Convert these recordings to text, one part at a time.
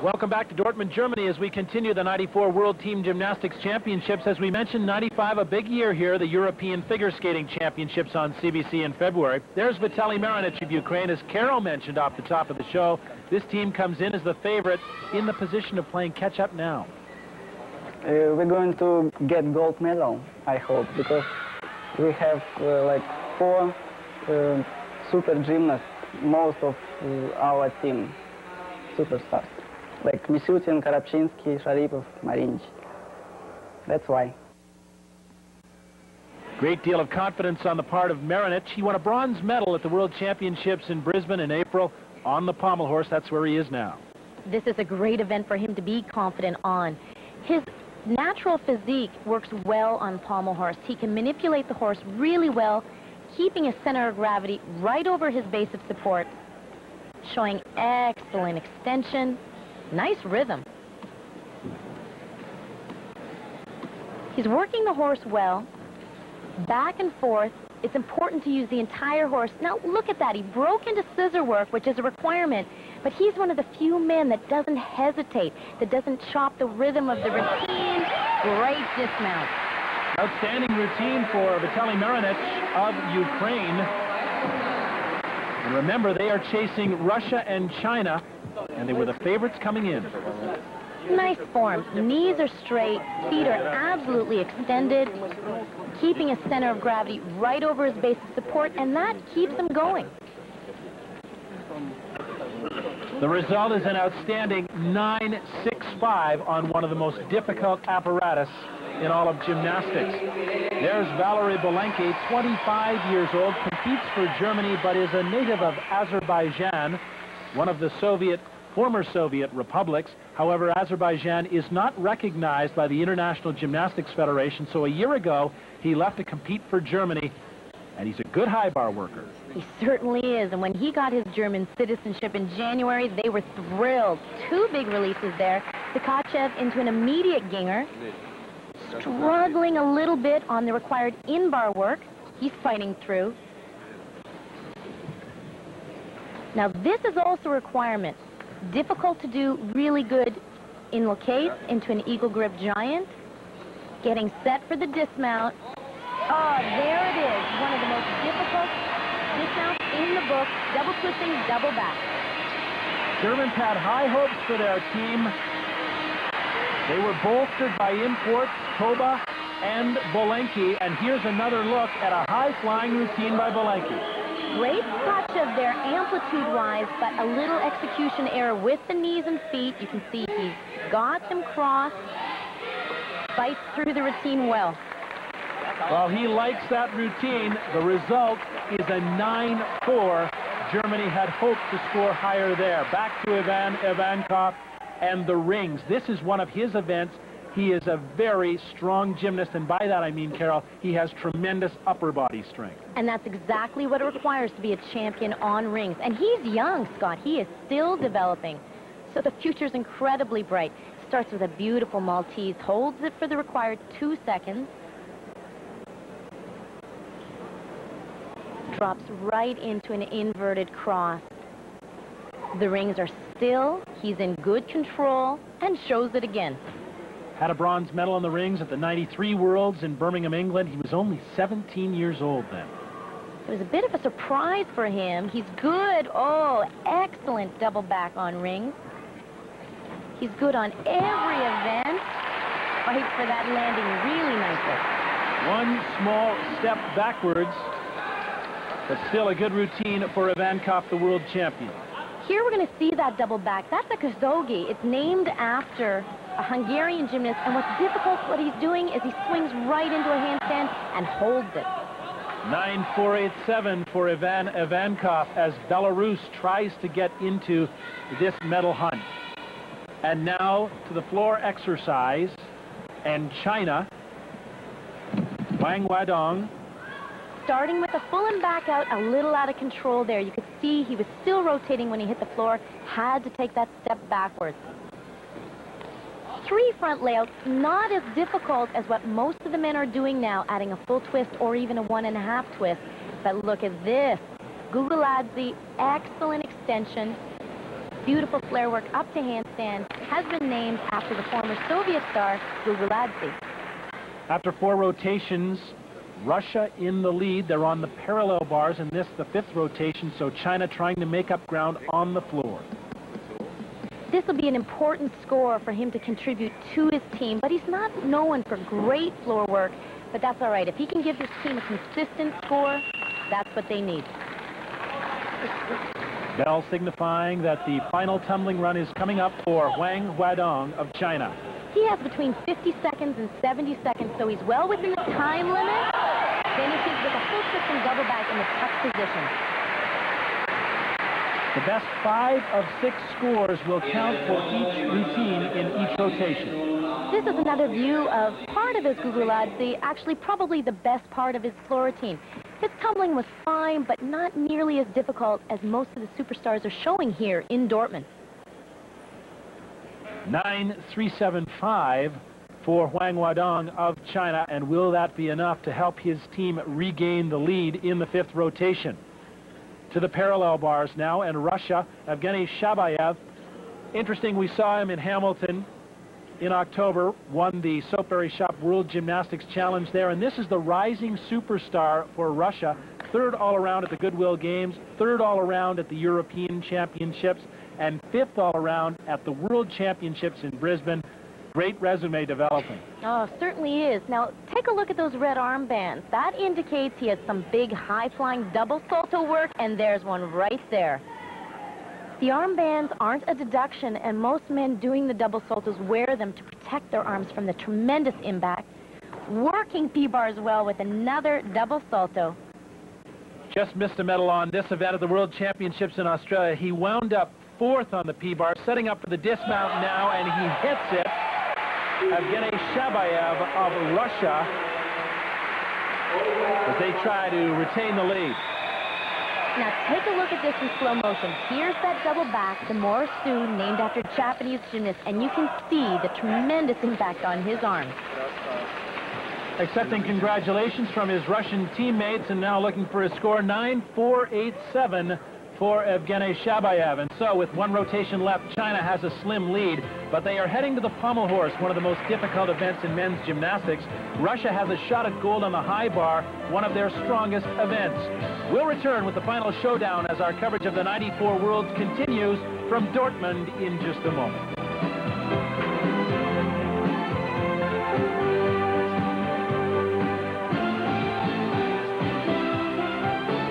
Welcome back to Dortmund, Germany, as we continue the 94 World Team Gymnastics Championships. As we mentioned, 95, a big year here, the European Figure Skating Championships on CBC in February. There's Vitaly Marinich of Ukraine. As Carol mentioned off the top of the show, this team comes in as the favorite in the position of playing catch-up now. We're going to get gold medal, I hope, because we have like 4 super gymnasts, most of our team, superstars. Like Misutin, Karapchinsky, Sharipov, Marinich. That's why. Great deal of confidence on the part of Marinich. He won a bronze medal at the World Championships in Brisbane in April on the pommel horse. That's where he is now. This is a great event for him to be confident on. His natural physique works well on pommel horse. He can manipulate the horse really well, keeping his center of gravity right over his base of support, showing excellent extension. Nice rhythm. He's working the horse well, back and forth. It's important to use the entire horse. Now look at that. He broke into scissor work, which is a requirement, but he's one of the few men that doesn't hesitate, that doesn't chop the rhythm of the routine. Great dismount. Outstanding routine for Vitaly Marinich of Ukraine. And remember, they are chasing Russia and China, and they were the favorites coming in. Nice form. Knees are straight, feet are absolutely extended, keeping a center of gravity right over his base of support, and that keeps him going. The result is an outstanding 9.65 on one of the most difficult apparatus in all of gymnastics. There's Valery Bolenki, 25 years old, competes for Germany, but is a native of Azerbaijan, one of the former Soviet republics. However, Azerbaijan is not recognized by the International Gymnastics Federation, so a year ago, he left to compete for Germany, and he's a good high bar worker. He certainly is, and when he got his German citizenship in January, they were thrilled. 2 big releases there. Tkachev into an immediate ginger, struggling a little bit on the required in-bar work. He's fighting through. Now, this is also a requirement. Difficult to do really good in Locate into an eagle grip giant. Getting set for the dismount. Oh, there it is. One of the most difficult dismounts in the book. Double twisting, double back. Germans had high hopes for their team. They were bolstered by imports, Toba and Bolenki. And here's another look at a high-flying routine by Bolenki. Great touch of their amplitude-wise, but a little execution error with the knees and feet. You can see he's got them crossed, fights through the routine well. Well, he likes that routine. The result is a 9-4. Germany had hoped to score higher there. Back to Ivan Ivankov and the rings. This is one of his events. He is a very strong gymnast, and by that I mean, Carol, he has tremendous upper body strength. And that's exactly what it requires to be a champion on rings. And he's young, Scott. He is still developing. So the future's incredibly bright. Starts with a beautiful Maltese, holds it for the required 2 seconds. Drops right into an inverted cross. The rings are still, he's in good control, and shows it again. Had a bronze medal in the rings at the 93 Worlds in Birmingham, England. He was only 17 years old then. It was a bit of a surprise for him. He's good. Oh, excellent double back on rings. He's good on every event. Fight for that landing really nicely. One small step backwards, but still a good routine for Ivankov, the world champion. Here we're going to see that double back. That's a kazogi. It's named after a Hungarian gymnast, and what's difficult, what he's doing is he swings right into a handstand and holds it. 9.487 for Ivan Ivankov as Belarus tries to get into this medal hunt. And now to the floor exercise, and China, Wang Weidong. Starting with a full and back out, a little out of control there. You could see he was still rotating when he hit the floor, had to take that step backwards. 3 front layouts, not as difficult as what most of the men are doing now, adding a full twist or even a 1.5 twist. But look at this. Gugaladze, excellent extension. beautiful flare work up to handstand has been named after the former Soviet star Guguladze. After 4 rotations, Russia in the lead. They're on the parallel bars, and this the 5th rotation, so China trying to make up ground on the floor. This will be an important score for him to contribute to his team, but he's not known for great floor work, but that's all right. If he can give his team a consistent score, that's what they need. Bell signifying that the final tumbling run is coming up for Wang Huadong of China. He has between 50 seconds and 70 seconds, so he's well within the time limit. Finishes with a full system double back in the tuck position. The best 5 of 6 scores will count for each routine in each rotation. This is another view of part of his Guguladze, actually probably the best part of his floor routine. His tumbling was fine, but not nearly as difficult as most of the superstars are showing here in Dortmund. 9.375 for Wang Huadong of China, and will that be enough to help his team regain the lead in the 5th rotation? To the parallel bars now, and Russia, Evgeny Shabayev. Interesting, we saw him in Hamilton in October, won the Soapberry Shop World Gymnastics Challenge there, and this is the rising superstar for Russia. 3rd all-around at the Goodwill Games, 3rd all-around at the European Championships, and 5th all-around at the World Championships in Brisbane. Great resume developing. Oh, certainly is. Now, take a look at those red armbands. That indicates he has some big, high-flying double salto work, and there's one right there. The armbands aren't a deduction, and most men doing the double saltos wear them to protect their arms from the tremendous impact. Working P-bars well with another double salto. Just missed a medal on this event at the World Championships in Australia. He wound up 4th on the P-bar, setting up for the dismount now, and he hits it. Evgeny Shabayev of Russia as they try to retain the lead. Now take a look at this in slow motion. Here's that double back to Morris Su, named after Japanese gymnast, and you can see the tremendous impact on his arms. Accepting congratulations from his Russian teammates, and now looking for his score, 9.487 for Evgeny Shabayev. And so with 1 rotation left, China has a slim lead, but they are heading to the pommel horse, one of the most difficult events in men's gymnastics. Russia has a shot at gold on the high bar, one of their strongest events. We'll return with the final showdown as our coverage of the 94 Worlds continues from Dortmund in just a moment.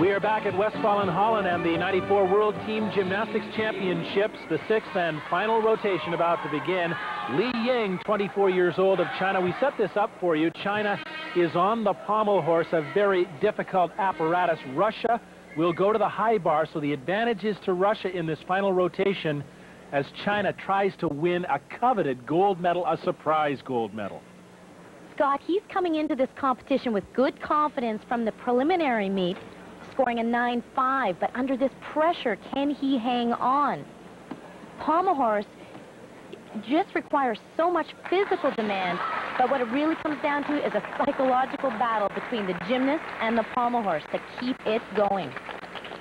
We are back at Westfalen Holland and the 94 World Team Gymnastics Championships, the 6th and final rotation about to begin. Li Ying, 24 years old, of China. We set this up for you. China is on the pommel horse, a very difficult apparatus. Russia will go to the high bar, so the advantage is to Russia in this final rotation as China tries to win a coveted gold medal, a surprise gold medal. Scott, he's coming into this competition with good confidence from the preliminary meet, scoring a 9.5, but under this pressure, can he hang on? Pommel horse just requires so much physical demand, but what it really comes down to is a psychological battle between the gymnast and the pommel horse to keep it going.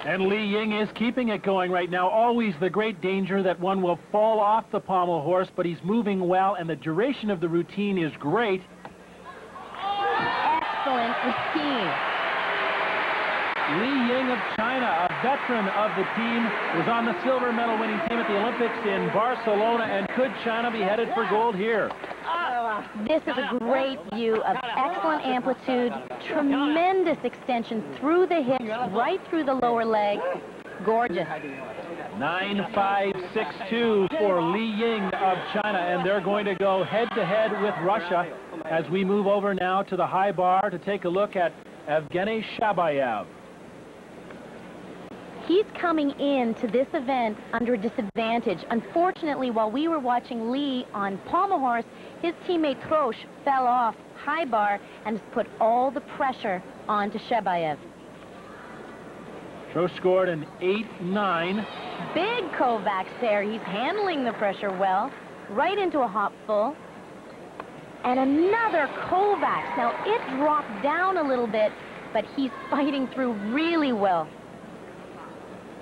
And Li Ying is keeping it going right now. Always the great danger that one will fall off the pommel horse, but he's moving well, and the duration of the routine is great. Excellent routine. Li Ying of China, a veteran of the team, was on the silver medal winning team at the Olympics in Barcelona, and could China be headed for gold here? This is a great view of excellent amplitude, tremendous extension through the hips, right through the lower leg. Gorgeous. 9.562 for Li Ying of China, and they're going to go head-to-head with Russia as we move over now to the high bar to take a look at Evgeny Shabayev. He's coming into this event under a disadvantage. Unfortunately, while we were watching Li on pommel horse, his teammate Trosh fell off high bar and has put all the pressure onto Shabayev. Trosh scored an 8.9. Big Kovacs there. He's handling the pressure well. Right into a hop full. And another Kovacs. Now, it dropped down a little bit, but he's fighting through really well.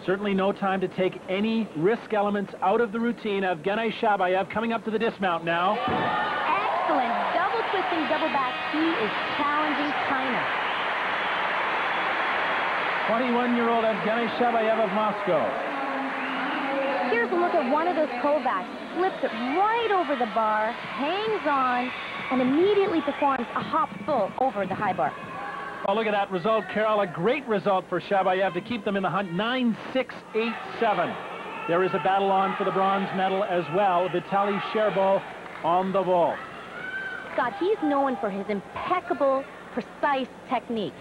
Certainly no time to take any risk elements out of the routine. Evgeny Shabayev coming up to the dismount now. Excellent double twisting, double back. He is challenging China. 21-year-old Evgeny Shabayev of Moscow. Here's a look at one of those Kovacs. Flips it right over the bar, hangs on, and immediately performs a hop full over the high bar. Oh, look at that result, Carol. A great result for Shabayev to keep them in the hunt. 9-6-8-7. There is a battle on for the bronze medal as well. Vitaly Sherbo on the vault. Scott, he's known for his impeccable, precise technique.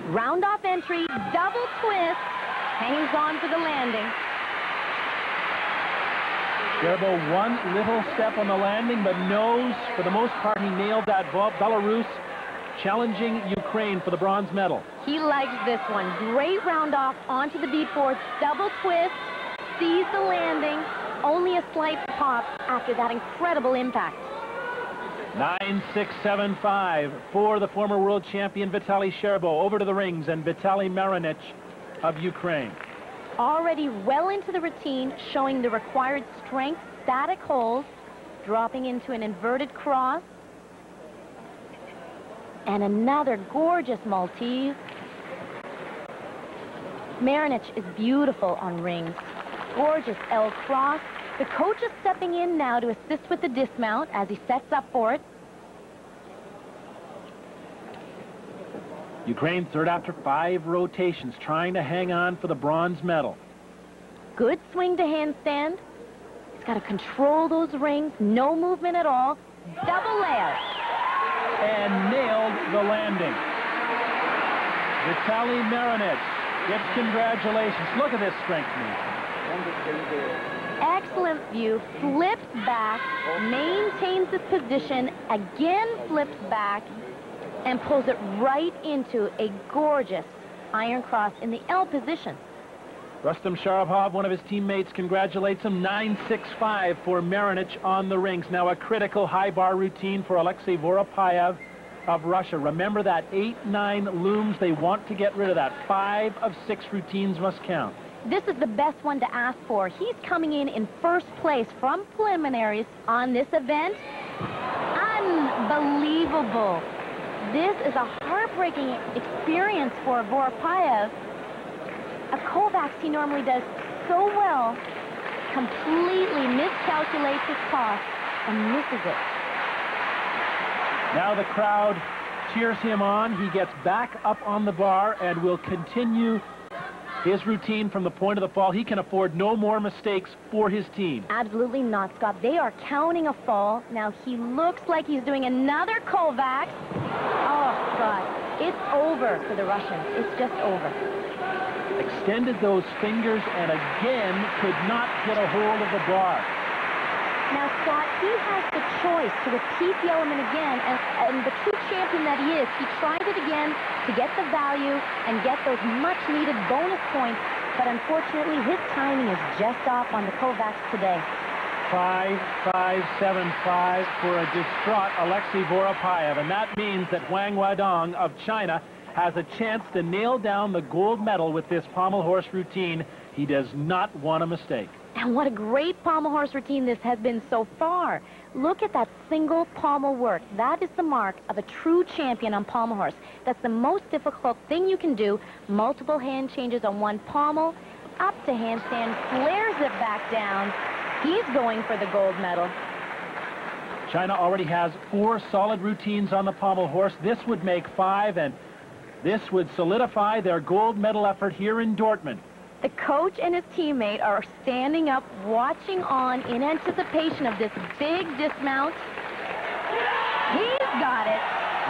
Round-off entry, double twist, hangs on for the landing. Sherbo one little step on the landing, but knows for the most part he nailed that vault. Belarus challenging Ukraine for the bronze medal. He likes this one. Great round-off onto the beatboard, double twist, sees the landing, only a slight pop after that incredible impact. 9-6-7-5 for the former world champion Vitaly Sherbo. Over to the rings, and Vitaly Marinich of Ukraine. Already well into the routine, showing the required strength, static hold, dropping into an inverted cross. And another gorgeous Maltese. Marinich is beautiful on rings. Gorgeous L cross. The coach is stepping in now to assist with the dismount as he sets up for it. Ukraine third after 5 rotations, trying to hang on for the bronze medal. Good swing to handstand. He's got to control those rings. No movement at all. Double layer. And nailed the landing. Vitaly Marinich gets congratulations. Look at this strengthening. Excellent view. Flips back, maintains his position, again flips back, and pulls it right into a gorgeous iron cross in the L position. Rustam Sharapov, one of his teammates, congratulates him. 9-6-5 for Marinich on the rings. Now a critical high bar routine for Alexei Voropayev of Russia. Remember that 8-9 looms. They want to get rid of that. 5 of 6 routines must count. This is the best one to ask for. He's coming in first place from preliminaries on this event. Unbelievable. This is a heartbreaking experience for Voropayev. A Kovacs he normally does so well, completely miscalculates his cost and misses it. Now the crowd cheers him on. He gets back up on the bar and will continue his routine from the point of the fall. He can afford no more mistakes for his team. Absolutely not, Scott. They are counting a fall. Now he looks like he's doing another Kovacs. Oh, Scott, it's over for the Russians. It's just over. Extended those fingers and again could not get a hold of the bar. Now, Scott, he has the choice to repeat the element again, and the true champion that he is, he tried it again to get the value and get those much-needed bonus points, but unfortunately, his timing is just off on the Kovacs today. 5-5-7-5 for a distraught Alexei Voropayev, and that means that Huang Wadong of China has a chance to nail down the gold medal with this pommel horse routine. He does not want a mistake. And what a great pommel horse routine this has been so far. Look at that single pommel work. That is the mark of a true champion on pommel horse. That's the most difficult thing you can do. Multiple hand changes on one pommel, up to handstand, flares it back down. He's going for the gold medal. China already has 4 solid routines on the pommel horse. This would make 5, and this would solidify their gold medal effort here in Dortmund. The coach and his teammate are standing up, watching on in anticipation of this big dismount. He's got it.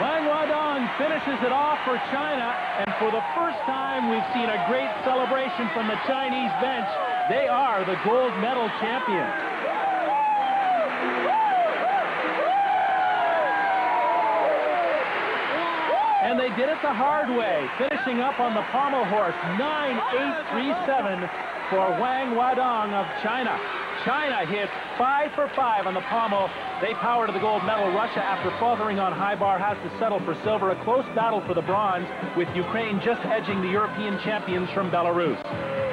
Wang Wadong finishes it off for China, and for the first time we've seen a great celebration from the Chinese bench. They are the gold medal champions. And they did it the hard way, finishing up on the pommel horse, 9-8-3-7 for Wang Wadong of China. China hits 5 for 5 on the pommel. They power to the gold medal. Russia, after faltering on high bar, has to settle for silver. A close battle for the bronze, with Ukraine just edging the European champions from Belarus.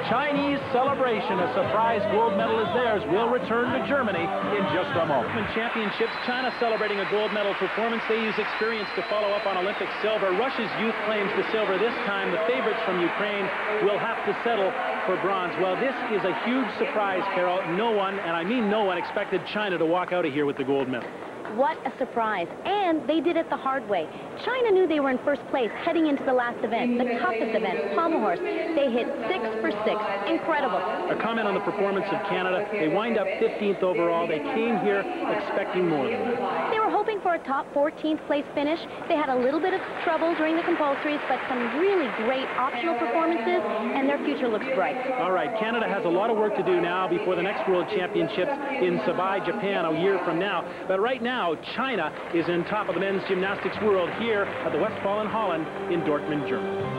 Chinese celebration, a surprise gold medal is theirs. We'll return to Germany in just a moment. In championships, China celebrating a gold medal performance. They use experience to follow up on Olympic silver. Russia's youth claims the silver this time. The favorites from Ukraine will have to settle for bronze. Well, this is a huge surprise, Carol. No one, and I mean no one, expected China to walk out of here with the gold medal. What a surprise. And they did it the hard way. China knew they were in first place heading into the last event, the toughest event, pommel horse. They hit 6 for 6. Incredible. A comment on the performance of Canada. They wind up 15th overall. They came here expecting more than that. They were hoping for a top 14th place finish. They had a little bit of trouble during the compulsories, but some really great optional performances, and their future looks bright. All right, Canada has a lot of work to do now before the next World Championships in Sabai, Japan, a year from now. But right now, China is in top of the men's gymnastics world here at the Westfalen Hallen in Dortmund, Germany.